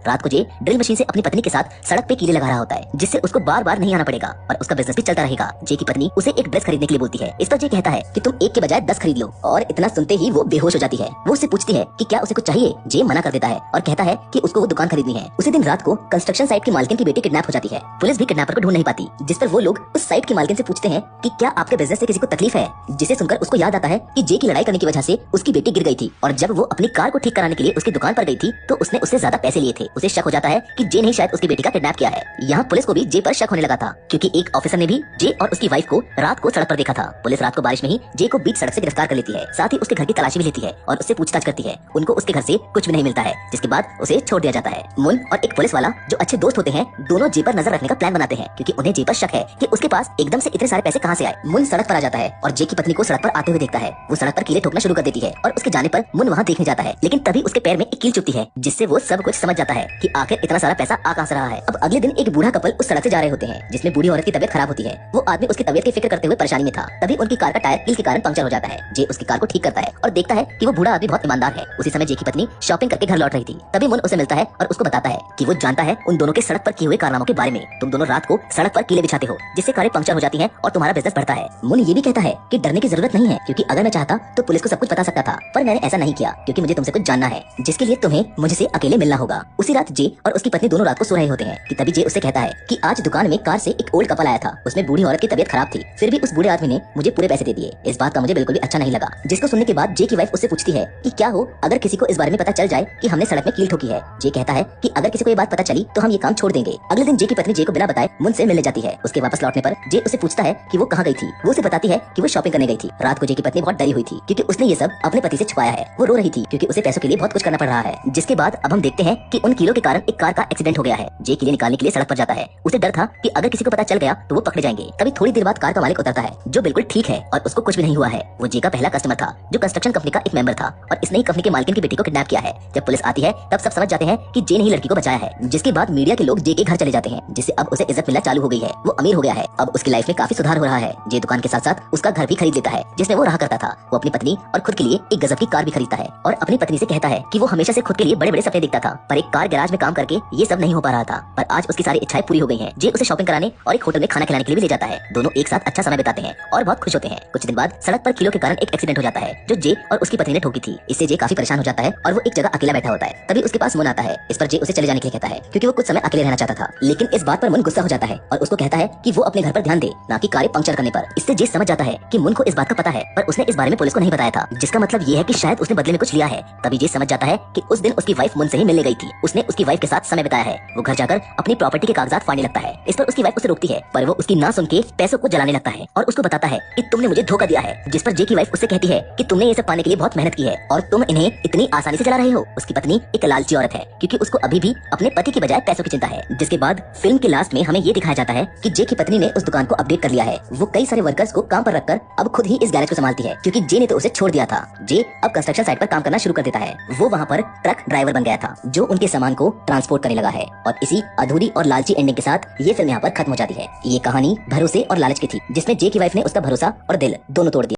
रात को जे drill machine से अपनी पत्नी के साथ सड़क पे कीले लगा रहा होता है, जिससे उसको बार बार नहीं आना पड़ेगा और उसका बिजनेस भी चलता रहेगा। जे की पत्नी उसे एक ड्रेस खरीदने के लिए बोलती है। इस पर जे कहता है कि तुम एक के बजाय 10 खरीद लो, और इतना सुनते ही वो बेहोश हो जाती है। वो उससे पूछती है कि क्या उसे कुछ चाहिए। जे मना कर देता है और कहता है कि उसको वो दुकान खरीदनी है। उसी दिन रात को कंस्ट्रक्शन साइट की मालकिन की बेटी किडनैप हो जाती है। पुलिस भी किडनैपर को ढूंढ नहीं पाती, जिस पर वो लोग उस साइट की मालकिन से पूछते हैं कि क्या आपके बिजनेस से किसी को तकलीफ है, जिसे सुनकर उसको याद आता है कि जे की लड़ाई करने की वजह से उसकी बेटी गिर गई थी, और जब वो अपनी कार को ठीक कराने के लिए उसकी दुकान पर गई थी तो उसने उससे ज्यादा पैसे लिए थे। उसे शक हो जाता है कि जे ने शायद उसकी बेटी का किडनैप किया है। यहाँ पुलिस को भी जे पर शक होने लगा था, क्योंकि एक ऑफिसर ने भी जे और उसकी वाइफ को रात को सड़क पर देखा था। पुलिस रात को बारिश में ही जे को बीच सड़क से गिरफ्तार कर लेती है, साथ ही उसके घर की तलाशी भी लेती है और उससे पूछताछ करती है। उनको उसके घर से कुछ भी नहीं मिलता है, जिसके बाद उसे छोड़ दिया जाता है। मुन और एक पुलिस वाला जो अच्छे दोस्त होते हैं, दोनों जे पर नजर रखने का प्लान बनाते हैं, क्योंकि उन्हें जे पर शक है कि उसके पास एकदम से इतने सारे पैसे कहां से आए। मुन सड़क पर आ जाता है और जे की पत्नी को सड़क पर आते हुए देखता है। वो सड़क पर कीले ठोकना शुरू कर देती है और उसके जाने पर मुन वहां देखने जाता है, लेकिन तभी उसके पैर में एक कील चुभती है, जिससे वो सब कुछ समझ जाता है कि आखिर इतना सारा पैसा आ कहां से रहा है। अब अगले दिन एक बूढ़ा कपल उस सड़क से जा रहे होते हैं, जिसमें बूढ़ी औरत की तबीयत खराब होती है। वो आदमी उसकी तबीयत की फिक्र करते हुए परेशानी में था। तभी उनकी कार का टायर कील के कारण पंक्चर हो जाता है। जे उसकी कार को ठीक करता है और देखता है कि वो बूढ़ा आदमी बहुत ईमानदार है। उसी समय जे की पत्नी शॉपिंग करके घर लौट रही थी। तभी मुन उसे मिलता है और उसको बताता है कि वो जानता है उन दोनों के सड़क पर किए हुए कारनामों के बारे में। तुम दोनों रात को सड़क पर कीले बिछाते हो, जिससे कारें पंक्चर हो जाती हैं और तुम्हारा बिजनेस बढ़ता है। मुन ये भी कहता है कि डरने की जरूरत नहीं है, क्योंकि अगर मैं चाहता तो पुलिस को सब कुछ बता सकता था, पर मैंने ऐसा नहीं किया क्योंकि मुझे तुमसे कुछ जानना है, जिसके लिए तुम्हें मुझसे अकेले मिलना होगा। उसी रात जे और उसकी पत्नी दोनों रात को सो रहे होते हैं कि तभी जे उससे कहता है कि आज दुकान में कार से एक ओल्ड कपल आया था। उसमें बूढ़ी औरत की तबीयत खराब थी, फिर भी उस बूढ़े आदमी ने मुझे पूरे पैसे दे दिए। इस बात का मुझे बिल्कुल भी अच्छा नहीं लगा। जिसको सुनने के बाद जे की वाइफ उससे पूछती है कि क्या हो अगर किसी को इस बारे में पता चल जाए कि हमने सड़क में कील ठोकी है। जे कहता है कि अगर किसी को ये बात पता चली तो हम ये काम छोड़ देंगे। अगले दिन जे की पत्नी जे को बिना बताए मुन से मिलने जाती है। उसके वापस लौटने पर जे उसे पूछता है कि वो कहाँ गई थी। वो उसे बताती है कि वो शॉपिंग करने गई थी। रात को जे की पत्नी बहुत डरी हुई थी, क्योंकि उसने ये सब अपने पति से छुपाया है। वो रो रही थी क्योंकि उसे पैसों के लिए बहुत कुछ करना पड़ रहा है। जिसके बाद अब हम देखते हैं कि उन कीलों के कारण एक कार का एक्सीडेंट हो गया है। जे कीले निकालने के लिए सड़क पर जाता है। उसे डर था कि अगर किसी को पता चल गया तो वो पकड़े जाएंगे। तभी थोड़ी देर बाद कार का मालिक उतरता है, जो बिल्कुल ठीक है और उसको कुछ भी नहीं हुआ है। वो जे का पहला कस्टमर था, जो कंस्ट्रक्शन कंपनी का एक मेंबर था, और इस नई कंपनी के मालिक की बेटी को किडनैप किया है। जब पुलिस आती है तब सब समझ जाते हैं कि जे ने ही लड़की को बचाया है। जिसके बाद मीडिया के लोग जे के घर चले जाते हैं, जिससे अब उसे इज्जत मिलना चालू हो गई है। वो अमीर हो गया है। अब उसकी लाइफ में काफी सुधार हो रहा है। जे दुकान के साथ साथ उसका घर भी खरीद लेता है, जिसमें वो रहा करता था। वो अपनी पत्नी और खुद के लिए एक गजब की कार भी खरीदता है और अपनी पत्नी से कहता है कि वो हमेशा से खुद के लिए बड़े बड़े सपने देखता था, पर एक कार गैराज में काम करके ये सब नहीं हो पा रहा था। पर आज उसकी सारी इच्छाएं पूरी हो गई हैं। जे उसे शॉपिंग कराने और एक होटल में खाना खिलाने के लिए भी ले जाता है। दोनों एक साथ अच्छा समय बिताते हैं और बहुत खुश होते हैं। कुछ दिन बाद सड़क पर कीलों के कारण एक एक्सीडेंट हो जाता है, जो जे और उसकी पत्नी ने ठोकी थी। इससे जे काफी परेशान हो जाता है और वो एक जगह अकेला बैठा होता है। तभी उसके पास मुन आता है। इस पर जे उसे चले जाने के लिए कहता है, क्योंकि वो कुछ समय अकेले रहना चाहता था। लेकिन इस बात पर मुन गुस्सा हो जाता है और उसको कहता है कि वो अपने घर पर ध्यान दे, ना कि कारें पंक्चर करने पर। इससे जे समझ जाता है कि मुन को इस बात का पता है, पर उसने इस बारे में पुलिस को नहीं बताया था, जिसका मतलब ये है कि शायद उसने बदले में कुछ लिया है। तभी जे समझ जाता है कि उस दिन उसकी वाइफ मुन से ही मिलने गई थी। उसने उसकी वाइफ के साथ समय बिताया है। वो घर जाकर अपनी प्रॉपर्टी के कागजात फाड़ने लगता है। इस पर उसकी वाइफ उसे रोकती है, पर वो उसकी ना सुन के पैसों को जलाने लगता है और उसको बताता है कि तुमने मुझे धोखा दिया है। जिस पर जे की वाइफ उससे कहती है कि तुमने ये सब पाने के लिए बहुत मेहनत की है और तुम इन्हें इतनी आसानी से जला रहे हो। उसकी पत्नी एक लालची औरत है, क्योंकि उसको अभी भी अपने पति की बजाय पैसों की चिंता है। जिसके बाद फिल्म के लास्ट में हमें ये दिखाया जाता है कि जे की पत्नी ने उस दुकान को अपडेट कर लिया है। वो कई सारे वर्कर्स को काम पर रखकर अब खुद ही इस गैरेज को संभालती है, क्योंकि जे ने तो उसे छोड़ दिया था। जे अब कंस्ट्रक्शन साइट पर काम करना शुरू कर देता है। वो वहाँ पर ट्रक ड्राइवर बन गया था, जो उनके सामान को ट्रांसपोर्ट करने लगा है। और इसी अधूरी और लालची एंडिंग के साथ ये फिल्म यहाँ पर खत्म हो जाती है। ये कहानी भरोसे और लालच की थी, जिसमें जे की वाइफ ने उसका भरोसा और दिल दोनों तोड़ दिया।